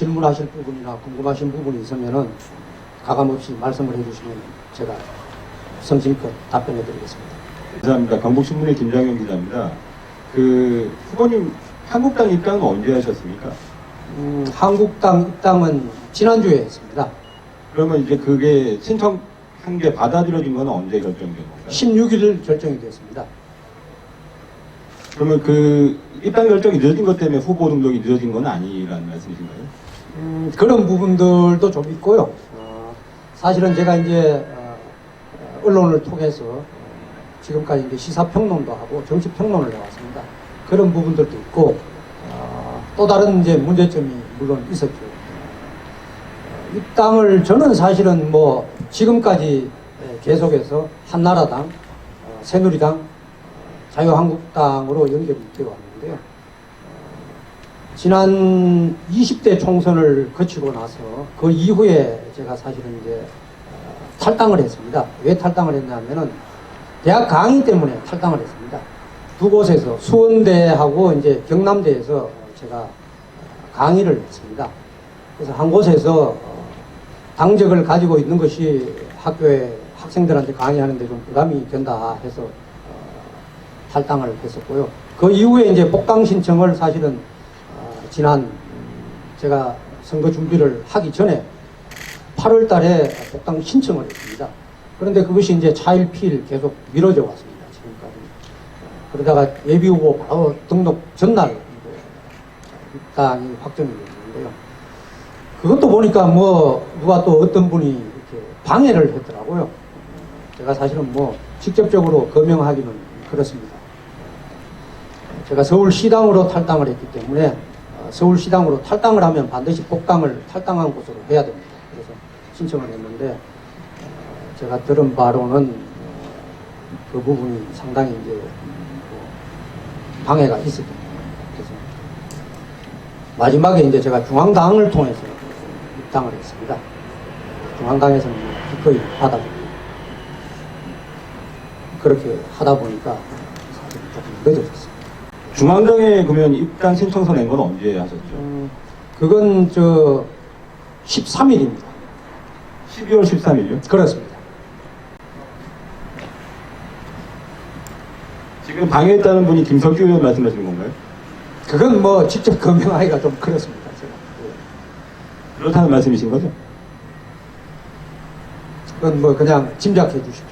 질문하실 부분이나 궁금하신 부분이 있으면은 가감없이 말씀을 해주시면 제가 성심껏 답변해 드리겠습니다. 감사합니다. 경북신문의 김장현 기자입니다. 그 후보님 한국당 입당은 언제 하셨습니까? 한국당 입당은 지난주에 했습니다. 그러면 이제 그게 신청한 게 받아들여진 건 언제 결정된 건가요? 16일 결정이 됐습니다. 그러면 그 입당 결정이 늦어진 것 때문에 후보 등록이 늦어진 건 아니라는 말씀이신가요? 그런 부분들도 좀 있고요. 사실은 제가 이제 언론을 통해서 지금까지 이제 시사평론도 하고 정치평론을 해왔습니다. 그런 부분들도 있고 또 다른 이제 문제점이 물론 있었죠. 입당을 저는 사실은 뭐 지금까지 계속해서 한나라당, 새누리당, 자유한국당으로 연결이 되어 왔는데요. 지난 20대 총선을 거치고 나서 그 이후에 제가 사실은 이제 탈당을 했습니다. 왜 탈당을 했냐면은 대학 강의 때문에 탈당을 했습니다. 두 곳에서 수원대하고 이제 경남대에서 제가 강의를 했습니다. 그래서 한 곳에서 당적을 가지고 있는 것이 학교에 학생들한테 강의하는데 좀 부담이 된다 해서 탈당을 했었고요. 그 이후에 이제 복당 신청을 사실은 지난 제가 선거 준비를 하기 전에 8월 달에 복당 신청을 했습니다. 그런데 그것이 이제 차일피일 계속 미뤄져 왔습니다. 지금까지. 그러다가 예비후보 바로 등록 전날 입당이 확정이 됐는데요. 그것도 보니까 뭐 누가 또 어떤 분이 이렇게 방해를 했더라고요. 제가 사실은 뭐 직접적으로 거명하기는 그렇습니다. 제가 서울시당으로 탈당을 했기 때문에 서울시당으로 탈당을 하면 반드시 복당을 탈당한 곳으로 해야 됩니다. 그래서 신청을 했는데 제가 들은 바로는 그 부분이 상당히 이제 방해가 있었던 거예요. 그래서 마지막에 이제 제가 중앙당을 통해서 입당을 했습니다. 중앙당에서는 기꺼이 받아주고 그렇게 하다 보니까 사실 조금 늦어졌습니다. 중앙당에 그러면 입당 신청서 낸 건 언제 하셨죠? 그건 13일입니다. 12월 13일이요? 그렇습니다. 지금 방해했다는 분이 김석규 의원 말씀하시는 건가요? 그건 뭐 직접 거명하기가 좀 그렇습니다. 제가. 그렇다는 말씀이신 거죠? 그건 뭐 그냥 짐작해 주십시오.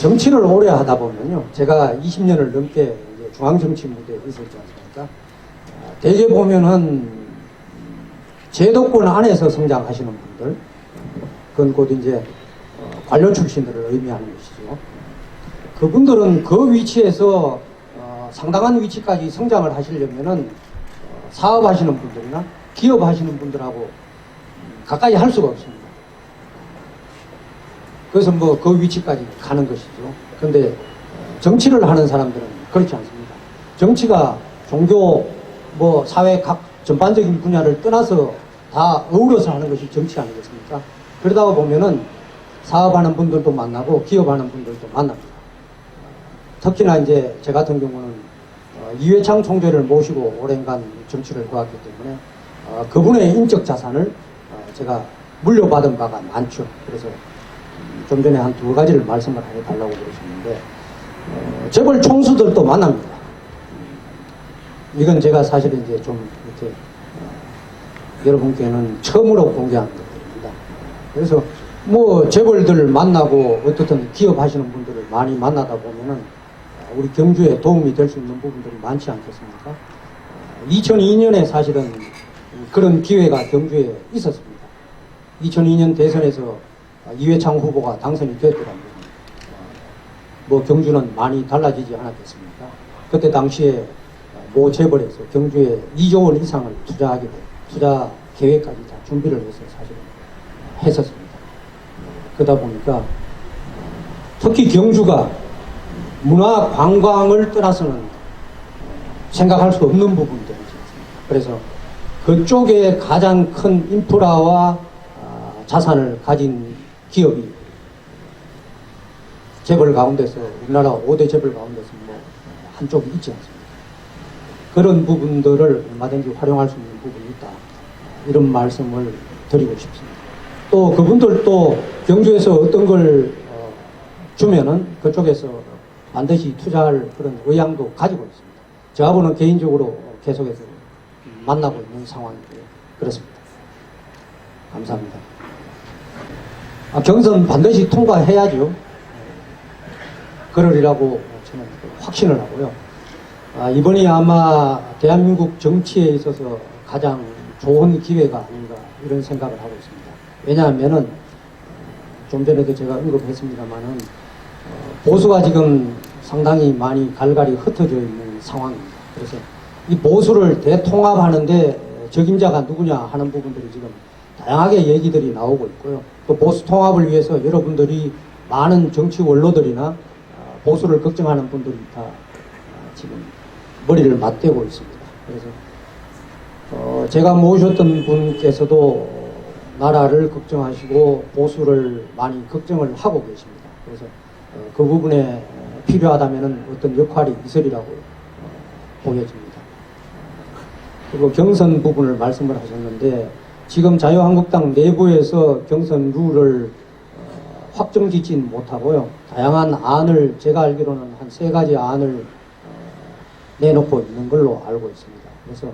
정치를 오래 하다 보면요. 제가 20년을 넘게 이제 중앙정치 무대에 있었지 않습니까? 대개 보면은 제도권 안에서 성장하시는 분들, 그건 곧 이제 관료 출신들을 의미하는 것이죠. 그분들은 그 위치에서 상당한 위치까지 성장을 하시려면은 사업하시는 분들이나 기업하시는 분들하고 가까이 할 수가 없습니다. 그래서 뭐 그 위치까지 가는 것이죠. 그런데 정치를 하는 사람들은 그렇지 않습니다. 정치가 종교, 뭐 사회 각 전반적인 분야를 떠나서 다 어우러서 하는 것이 정치 아니겠습니까? 그러다가 보면은 사업하는 분들도 만나고 기업하는 분들도 만납니다. 특히나 이제 제 같은 경우는 이회창 총재를 모시고 오랜간 정치를 해왔기 때문에 그분의 인적 자산을 제가 물려받은 바가 많죠. 그래서 좀 전에 한 두 가지를 말씀을 해달라고 그러셨는데 재벌 총수들도 만납니다. 이건 제가 사실은 이제 좀 이렇게 여러분께는 처음으로 공개하는 것들입니다. 그래서 뭐 재벌들 만나고 어떻든 기업 하시는 분들을 많이 만나다 보면은 우리 경주에 도움이 될 수 있는 부분들이 많지 않겠습니까? 2002년에 사실은 그런 기회가 경주에 있었습니다. 2002년 대선에서 이회창 후보가 당선이 됐더라고요. 뭐 경주는 많이 달라지지 않았겠습니까? 그때 당시에 모 재벌에서 경주에 2조 원 이상을 투자 계획까지 다 준비를 해서 사실은 했었습니다. 그러다 보니까 특히 경주가 문화 관광을 떠나서는 생각할 수 없는 부분들이지 않습니까? 그래서 그쪽에 가장 큰 인프라와 자산을 가진 기업이 재벌 가운데서 우리나라 5대 재벌 가운데서 뭐 한쪽이 있지 않습니까? 그런 부분들을 얼마든지 활용할 수 있는 부분이 있다. 이런 말씀을 드리고 싶습니다. 또 그분들도 경주에서 어떤 걸 주면은 그쪽에서 반드시 투자할 그런 의향도 가지고 있습니다. 저하고는 개인적으로 계속해서 만나고 있는 상황이고요. 그렇습니다. 감사합니다. 경선 반드시 통과해야죠. 그러리라고 저는 확신을 하고요. 이번이 아마 대한민국 정치에 있어서 가장 좋은 기회가 아닌가 이런 생각을 하고 있습니다. 왜냐하면은 좀 전에도 제가 언급했습니다만은 보수가 지금 상당히 많이 갈갈이 흩어져 있는 상황입니다. 그래서 이 보수를 대통합하는데 적임자가 누구냐 하는 부분들이 지금 다양하게 얘기들이 나오고 있고요. 또 보수 통합을 위해서 여러분들이 많은 정치 원로들이나 보수를 걱정하는 분들이 다 지금 머리를 맞대고 있습니다. 그래서 제가 모셨던 분께서도 나라를 걱정하시고 보수를 많이 걱정을 하고 계십니다. 그래서 그 부분에 필요하다면 어떤 역할이 있으리라고 보여집니다. 그리고 경선 부분을 말씀을 하셨는데 지금 자유한국당 내부에서 경선 룰을 확정짓지는 못하고요. 다양한 안을 제가 알기로는 한 3가지 안을 내놓고 있는 걸로 알고 있습니다. 그래서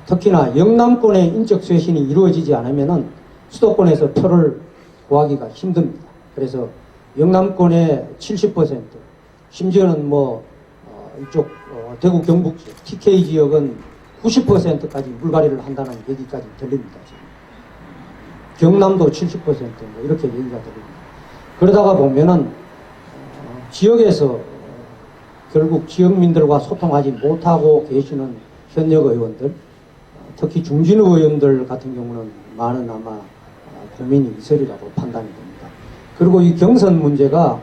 특히나 영남권의 인적 쇄신이 이루어지지 않으면은 수도권에서 표를 구하기가 힘듭니다. 그래서 영남권의 70%, 심지어는 이쪽 대구 경북 TK 지역은 90%까지 물갈이를 한다는 얘기까지 들립니다. 지금. 경남도 70% 이렇게 얘기가 들립니다. 그러다가 보면은 지역에서 결국 지역민들과 소통하지 못하고 계시는 현역 의원들, 특히 중진 의원들 같은 경우는 많은 아마 고민이 있으리라고 판단이 됩니다. 그리고 이 경선 문제가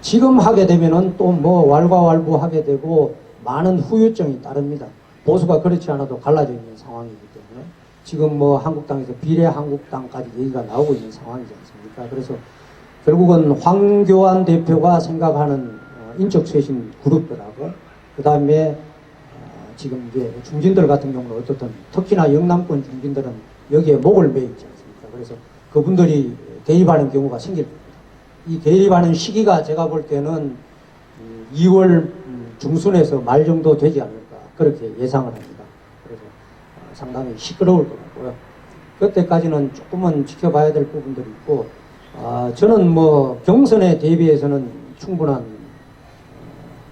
지금 하게 되면은 또 왈가왈부하게 되고 많은 후유증이 따릅니다. 보수가 그렇지 않아도 갈라져 있는 상황이기 때문에 지금 한국당에서 비례한국당까지 얘기가 나오고 있는 상황이지 않습니까? 그래서 결국은 황교안 대표가 생각하는 인적쇄신 그룹들하고 그 다음에 지금 이제 중진들 같은 경우는 어떻든 특히나 영남권 중진들은 여기에 목을 매있지 않습니까? 그래서 그분들이 대립하는 경우가 생길 겁니다. 이 대립하는 시기가 제가 볼 때는 2월 중순에서 말 정도 되지 않을까 그렇게 예상을 합니다. 그래서 상당히 시끄러울 것 같고요. 그때까지는 조금은 지켜봐야 될 부분들이 있고 저는 경선에 대비해서는 충분한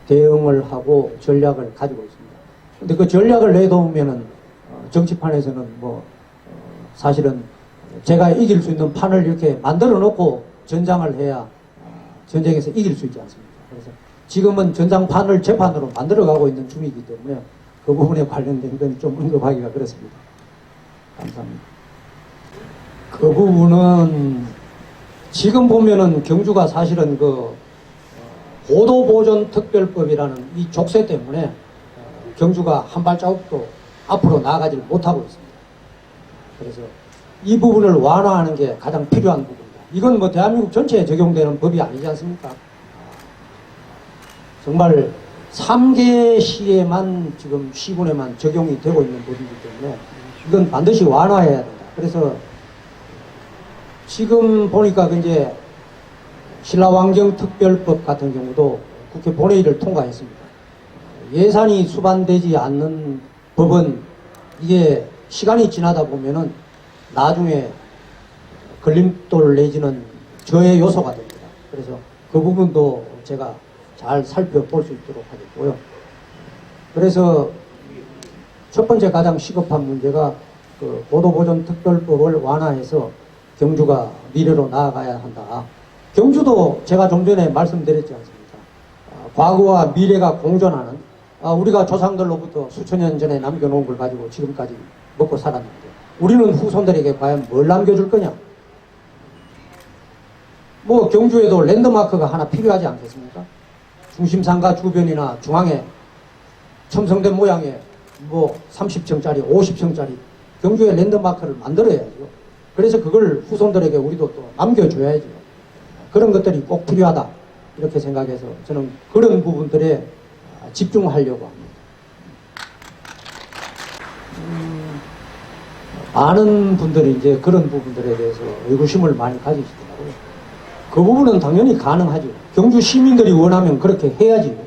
대응을 하고 전략을 가지고 있습니다. 근데 그 전략을 내놓으면은 정치판에서는 사실은 제가 이길 수 있는 판을 이렇게 만들어 놓고 전장을 해야 전쟁에서 이길 수 있지 않습니까? 그래서 지금은 전장판을 재판으로 만들어 가고 있는 중이기 때문에 그 부분에 관련된 건 좀 언급하기가 그렇습니다. 감사합니다. 그 부분은 지금 보면은 경주가 사실은 고도보존특별법이라는 이 족쇄 때문에 경주가 한 발자국도 앞으로 나아가지 못하고 있습니다. 그래서 이 부분을 완화하는 게 가장 필요한 부분입니다. 이건 대한민국 전체에 적용되는 법이 아니지 않습니까? 정말 3개 시에만 지금 시군에만 적용이 되고 있는 법이기 때문에 이건 반드시 완화해야 된다. 그래서 지금 보니까 이제 신라환경특별법 같은 경우도 국회 본회의를 통과했습니다. 예산이 수반되지 않는 법은 이게 시간이 지나다 보면은 나중에 걸림돌 내지는 저해 요소가 됩니다. 그래서 그 부분도 제가 잘 살펴볼 수 있도록 하겠고요. 그래서 첫 번째 가장 시급한 문제가 고도보존특별법을 완화해서 경주가 미래로 나아가야 한다. 경주도 제가 좀 전에 말씀드렸지 않습니까? 과거와 미래가 공존하는 우리가 조상들로부터 수천 년 전에 남겨놓은 걸 가지고 지금까지 먹고 살았는데 우리는 후손들에게 과연 뭘 남겨줄 거냐? 경주에도 랜드마크가 하나 필요하지 않겠습니까? 중심상가 주변이나 중앙에 첨성된 모양의 30층짜리, 50층짜리 경주에 랜드마크를 만들어야죠. 그래서 그걸 후손들에게 우리도 또 남겨줘야죠. 그런 것들이 꼭 필요하다. 이렇게 생각해서 저는 그런 부분들에 집중하려고 합니다. 많은 분들이 이제 그런 부분들에 대해서 의구심을 많이 가지시더라고요. 그 부분은 당연히 가능하죠. 경주 시민들이 원하면 그렇게 해야지.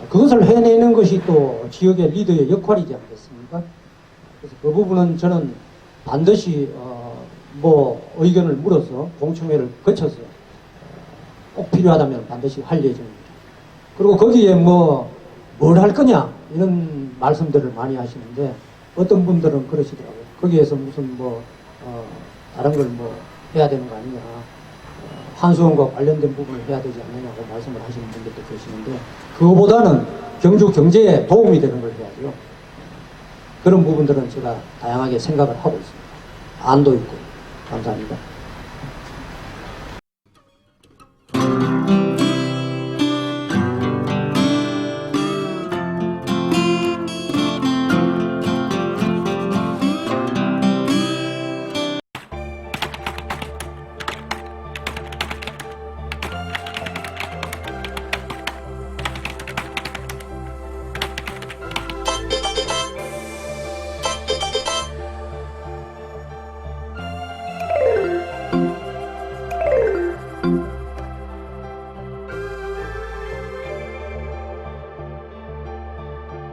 그것을 해내는 것이 또 지역의 리더의 역할이지 않겠습니까? 그래서 그 부분은 저는 반드시 뭐 의견을 물어서 공청회를 거쳐서 꼭 필요하다면 반드시 할 예정입니다. 그리고 거기에 뭐 뭘 할 거냐 이런 말씀들을 많이 하시는데 어떤 분들은 그러시더라고요. 거기에서 무슨 뭐 다른 걸 뭐 해야 되는 거 아니냐, 환수원과 관련된 부분을 해야 되지 않느냐고 말씀을 하시는 분들도 계시는데 그거보다는 경주 경제에 도움이 되는 걸 해야죠. 그런 부분들은 제가 다양하게 생각을 하고 있습니다. 안도 있고. 감사합니다.